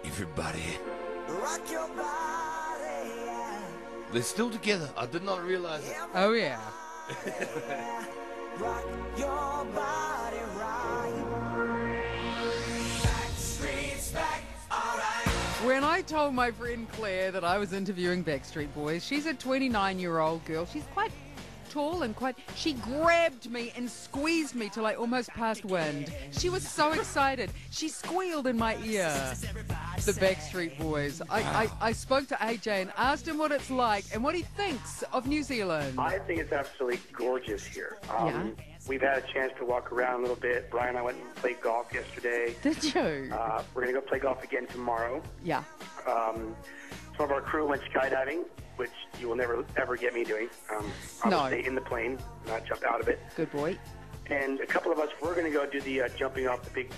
Everybody. Rock your body. They're still together. I did not realize it. Oh, yeah. Rock your body right. Backstreet's back, alright. When I told my friend Claire that I was interviewing Backstreet Boys, she's a 29-year-old girl. She's quite tall and she grabbed me and squeezed me till I almost passed wind. She was so excited. She squealed in my ear. The Backstreet Boys. I spoke to AJ and asked him what it's like and what he thinks of New Zealand. I think it's absolutely gorgeous here. Yeah. We've had a chance to walk around a little bit. Brian and I went and played golf yesterday. Did you? We're going to go play golf again tomorrow. Yeah. Some of our crew went skydiving, which you will never, ever get me doing. I'll stay in the plane, not jump out of it. Good boy. And a couple of us, we're going to go do the jumping off the big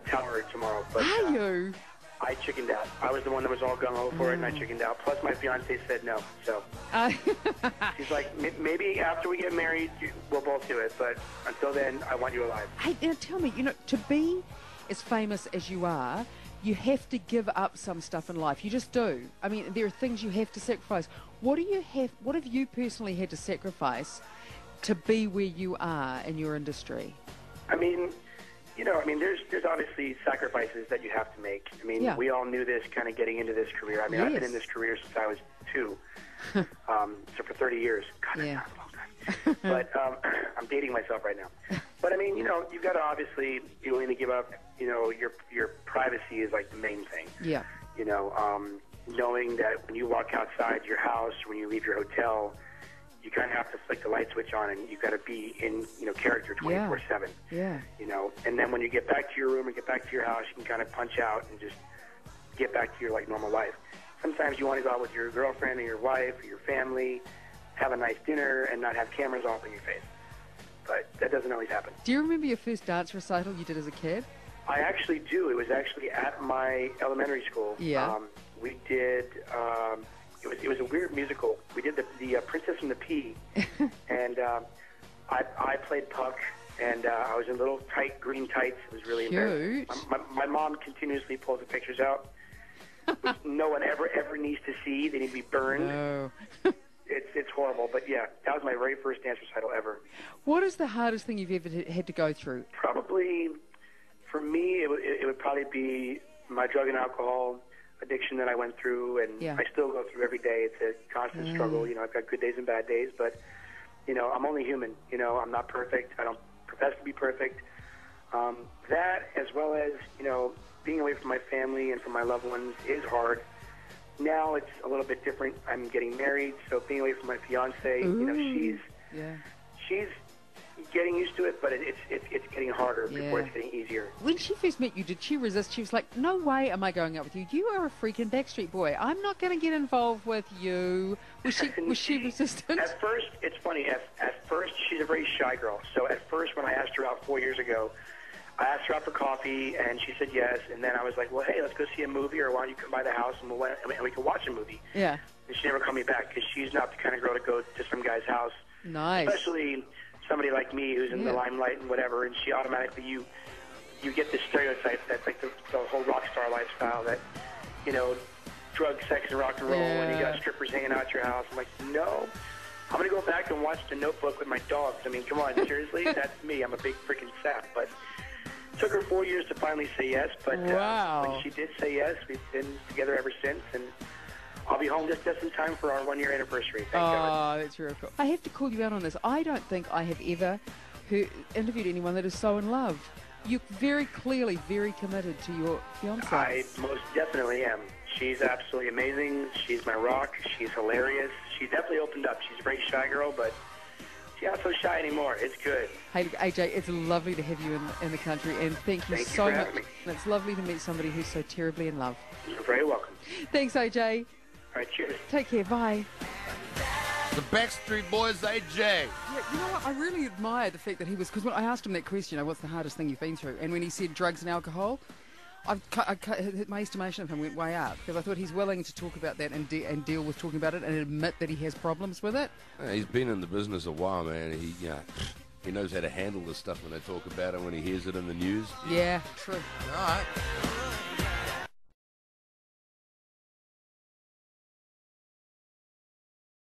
tower tomorrow. But, Are you? I chickened out. I was the one that was all gung-ho for it, and I chickened out. Plus, my fiancé said no. So she's like, maybe after we get married, we'll both do it. But until then, I want you alive. Hey, now tell me, to be as famous as you are, you have to give up some stuff in life. You just do. I mean, there are things you have to sacrifice. What have you personally had to sacrifice to be where you are in your industry? I mean, there's obviously sacrifices that you have to make. I mean, we all knew this kind of getting into this career. I mean, I've been in this career since I was 2, so for 30 years. God, that's not a long time. But I'm dating myself right now. But I mean, you've got to obviously, you're willing to give up, your privacy is like the main thing. Yeah. Knowing that when you walk outside your house, when you leave your hotel, you kind of have to flick the light switch on, and you've got to be in, character 24/7. Yeah. And then when you get back to your room or get back to your house, you can kind of punch out and just get back to your normal life. Sometimes you want to go out with your girlfriend or your wife or your family, have a nice dinner, and not have cameras off in your face. But that doesn't always happen. Do you remember your first dance recital you did as a kid? I actually do. It was actually at my elementary school. Yeah. We did. It was a weird musical. We did the Princess and the Pea, and I played Puck, and I was in little tight green tights. It was really embarrassing. My mom continuously pulls the pictures out, which no one ever needs to see. They need to be burned. No. It's horrible, but yeah, that was my very first dance recital ever. What is the hardest thing you've ever had to go through? Probably, for me, it would probably be my drug and alcohol addiction that I went through, and I still go through every day. It's a constant struggle. I've got good days and bad days, but, I'm only human. I'm not perfect. I don't profess to be perfect. That, as well as, being away from my family and from my loved ones is hard. Now it's a little bit different. I'm getting married, so being away from my fiancée, she's getting used to it, but it's getting harder before it's getting easier. When she first met you, did she resist? She was like, no way am I going out with you. You are a freaking Backstreet Boy. I'm not going to get involved with you. Was she resistant? At first, it's funny. At first, she's a very shy girl. So at first, when I asked her out 4 years ago, I asked her out for coffee, and she said yes. And then I was like, well, hey, let's go see a movie, or why don't you come by the house and we can watch a movie. Yeah. And she never called me back because she's not the kind of girl to go to some guy's house. Nice. Especially somebody like me who's in the limelight and whatever, and she automatically, you get this stereotype that's like the whole rock star lifestyle that, drugs, sex, and rock and roll, and you got strippers hanging out at your house. I'm like, no. I'm going to go back and watch The Notebook with my dogs. I mean, come on, seriously? That's me. I'm a big freaking sap. But it took her 4 years to finally say yes. But when she did say yes, we've been together ever since. And I'll be home just in time for our 1-year anniversary. Thank God. Oh, that's real cool. I have to call you out on this. I don't think I have ever interviewed anyone that is so in love. You're very clearly very committed to your fiancée. I most definitely am. She's absolutely amazing. She's my rock. She's hilarious. She's definitely opened up. She's a very shy girl, but she's not so shy anymore. It's good. Hey, AJ, it's lovely to have you in the country, and thank you so much. And it's lovely to meet somebody who's so terribly in love. You're very welcome. Thanks, AJ. All right, cheers. Take care. Bye. The Backstreet Boys, AJ. Yeah, you know what? I really admired the fact that he was, because when I asked him that question, what's the hardest thing you've been through? And when he said drugs and alcohol, my estimation of him went way up, because I thought he's willing to talk about that and deal with talking about it and admit that he has problems with it. He's been in the business a while, man. He knows how to handle the stuff when they talk about it when he hears it in the news. Yeah, true. All right.